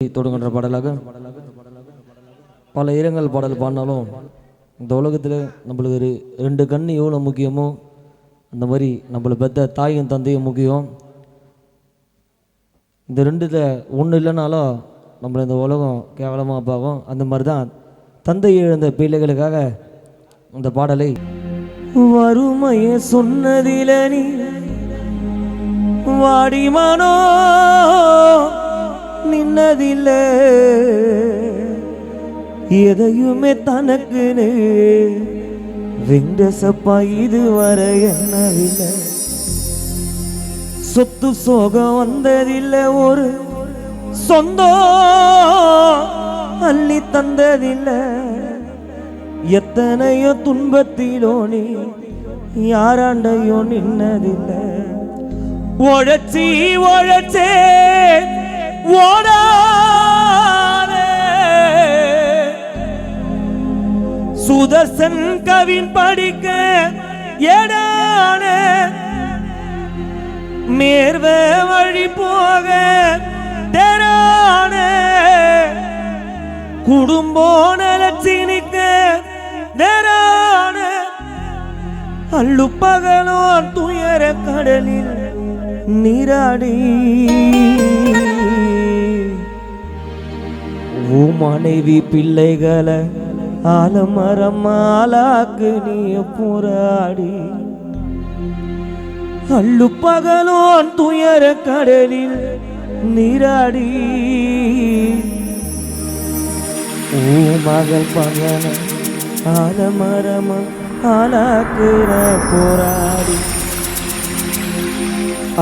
தொடங்குகின்ற பாடலாக பல இரங்கல் பாடல் பாடினாலும் இந்த உலகத்தில் நம்மளுக்கு ரெண்டு கண் எவ்வளோ முக்கியமோ அந்த மாதிரி நம்மளை பெற்ற தாயும் தந்தையும் முக்கியம். இந்த ரெண்டில் ஒன்று இல்லைனாலும் நம்மளை இந்த உலகம் கேவலமாக பார்க்கும். அந்த மாதிரி தான் தந்தை இழந்த பிள்ளைகளுக்காக இந்த பாடலை வறுமையை சொன்னதில நீ வாடிமானோ நின்னதில்லை, எதையுமே தனக்குன்னு வெங்கடசப்பா இதுவரை என்னவில்லை. சொத்து சோகம் வந்ததில்லை, ஒரு சொந்தம் அள்ளி தந்ததில்லை. எத்தனையோ துன்பத்திலோ நீ யாராண்டையோ நின்னதில்லை. உழைச்சி உழைச்சே ஓடானே சுதர்சன் கவின் படிக்க ஏடானே மேர்வ வழி போக தேரானே குடும்பம் நலச்சினிக்க தேரானே அள்ளு பகலோ துயர கடலில் நீராடி மனைவி பிள்ளைகளை ஆலமரம் ஆளாக்கு நீ போராடி அள்ளு பகலோன் துயர கடலில் நீராடி மகள் பகல ஆலமரம் ஆளாக்கு போராடி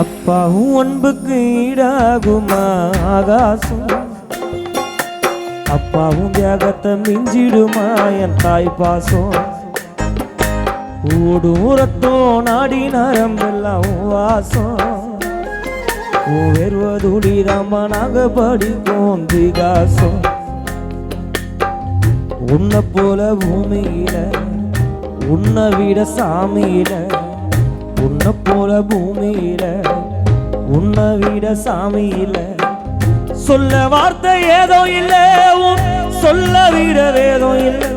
அப்பாவும் அன்புக்கு ஈடாகுமா ஆகாசம், அப்பாவும் தியாகத்தை மிஞ்சிடுமா என் தாய் பாசம். ஊடூரத்தோ நாடி நரம்பெல்லாம் வாசம், வேர்வதுடிதாம்மா நாங்க படிப்போம் திகாசம். உன்னை போல பூமியில உன்னை விட சாமியில, உன்னை போல பூமியில உன்னை விட சாமியில சொல்ல வார்த்தை ஏதோ இல்லை, சொல்ல விட வேதோ இல்லை.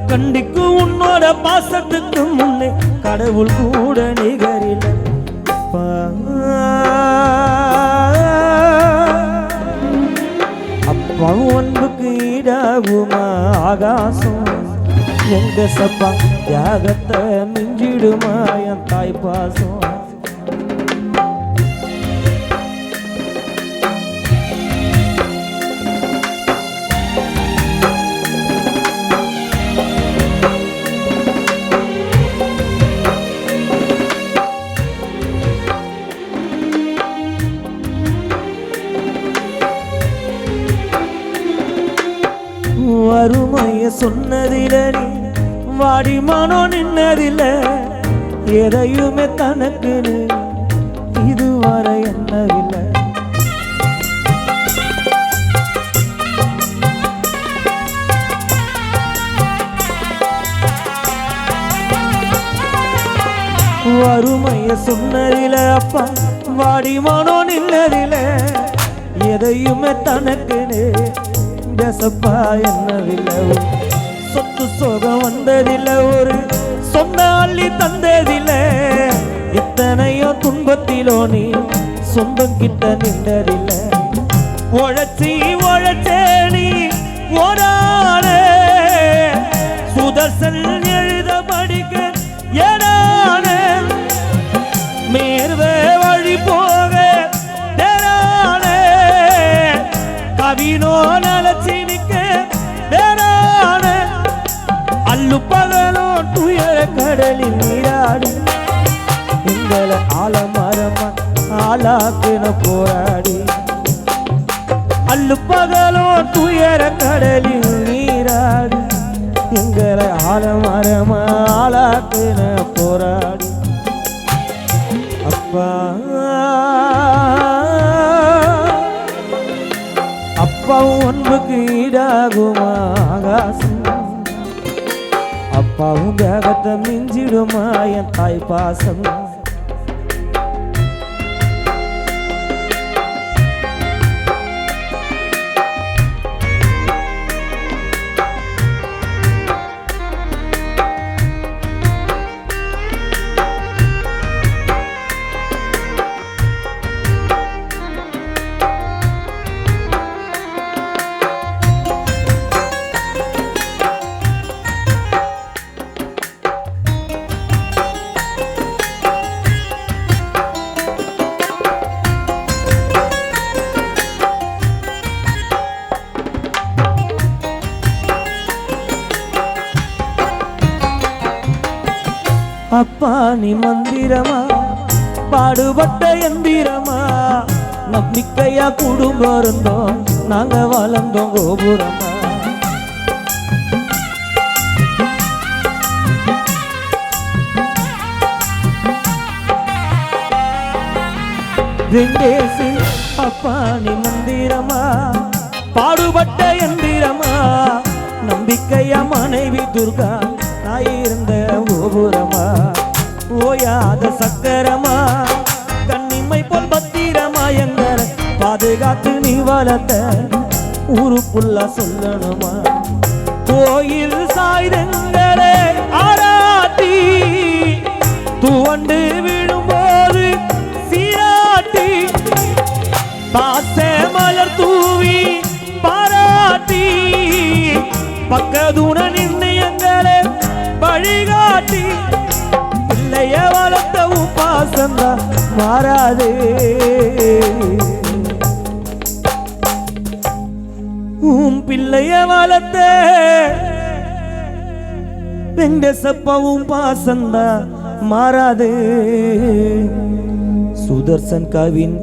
கண்டிக்கு உன்னோட பாசத்துக்கு முன்னே கடவுள் கூட நிகரில்லை. அப்பா அன்புக்கு ஈடாகுமா ஆகாசம், எங்க சப்பா தியாகத்தை மிஞ்சிடுமா என் தாய் பாசம். வறுமைய சொன்னதில நீ வாடிமானோ நின்னதில்லை, எதையுமே தனக்குன்னு இதுவரை என்னவில்லை. வறுமைய சொன்னதில அப்பா வாடிமானோ நின்னதில்லை, எதையுமே தனக்குன்னு தேசப்பா என்னவில்லை. சொத்து சோகம் வந்ததில்லை, ஒரு சொந்த அள்ளி தந்ததில்லை. எத்தனையோ துன்பத்திலோ நீ சொந்தம் கிட்ட நின்றதில்லை. உழைச்சி உழைச்சே நீ ஓடானே சுதர்சன் எழுத படிக்க ஏடானே மேர்வ வழி போக தேரானே கவினோ நலச்சினிக்க தேரானே அள்ளு பகலோ துயர கடலில் நீராடி எங்களை ஆலமரமா ஆளாக்குன போராடி அள்ளு பகலோ துயர கடலில் நீராடி எங்களை ஆலமரமா ஆளாக்குன போராடி அப்பா அப்பாவும் அன்புக்கு ஈடாகுமா ஆகாசம், அப்பாவும் தியாகத்தை மிஞ்சிடுமா என் தாய் பாசம். அப்பா நீ மந்திரமா பாடுபட்ட எந்திரமா நம்பிக்கையா குடும்பம் இருந்தோம் நாங்க வளர்ந்தோம் கோபுரமா வெங்கடேசி அப்பா நீ மந்திரமா பாடுபட்ட எந்திரமா நம்பிக்கையா மனைவி துர்கா தாய் இருந்த கோபுரமா ஓயாத சக்கரமா கண்ணிமை போல் பத்திரமா எங்கர பாதுகாத்து நீ வளர்த்த ஊருக்குள்ள சொல்லணுமா கோயில் சாய்தங்களே ஆராட்டி துவண்டு விழும்போது சீராட்டி பாசே மலர் தூவி பாராட்டி பக்கதுன நின்று எங்களே வழிகாட்டி பிள்ளைய வளர்த்த உபாசந்தா மாறாது பிள்ளைய வளர்த்த வெங்கடேசப்பாவும் பாசந்தா மாறாது சுதர்சன் கவின்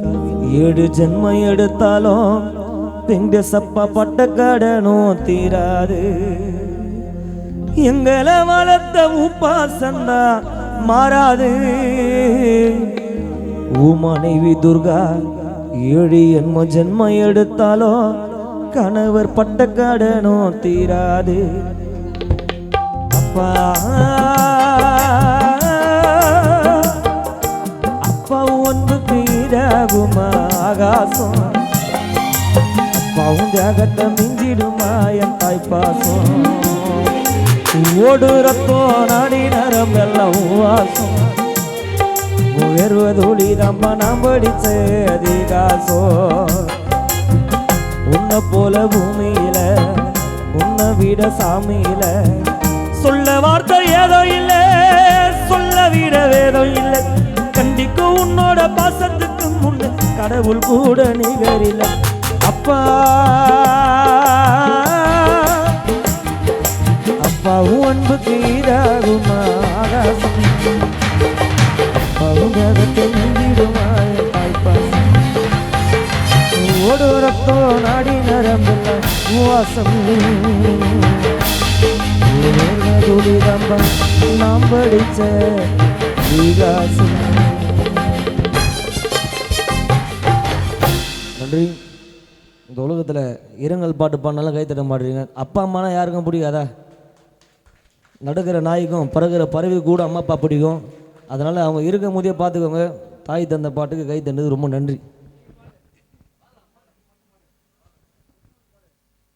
7 ஜென்மம் எடுத்தாலும் வெங்கடேசப்பா பட்ட கடனும் தீராது எங்களை வளர்த்த உபாசந்தா மாறாது மனைவி துர்கா 7 ஜென்மம் எடுத்தாலும் கணவர் பட்ட கடனும் தீராது அப்பா அப்பா ஒன்று தீராகுமா ஆகாசம் அப்பாவும் தியாகத்தை மிஞ்சிடுமா என் தாய்ப்பாசம் ஓடு ரத்தம் நாடி நரம்பெல்லாம் வாசம் உயர்வதோடி நம்ம நாம் படிச்ச அதிகாசோ உன்னை போல பூமியில உன்னை விட சாமியில சொல்ல வார்த்தை ஏதோ இல்லை சொல்ல விட வேதம் இல்லை கண்டிக்கும் உன்னோட பாசத்துக்கு முன்ன கடவுள் கூட நிகரில அப்பா அப்பாவும் அன்புக்கு ஈடாகுமா ஆகாசம் அப்பாவும் தேகத்தை நீங்கிடுமா தாய்ப்பாசம் ஓடு ரத்தோ நாடி நரம்புல வாசம் நாம் படிச்ச விகாசம் நன்றி. இந்த உலகத்தில் இரங்கல் பாட்டு பாடினாலும் கை தட்ட மாட்டீங்க. அப்பா அம்மானா யாருக்கும் பிடிக்காதா? நடுக்கிற நாய்க்கும் பறக்கிற பறவை கூட அம்மா அப்பா பிடிக்கும். அதனால் அவங்க இருக்கும் போதே பார்த்துக்கோங்க. தாய் தந்த பாட்டுக்கு கை தந்தது ரொம்ப நன்றி.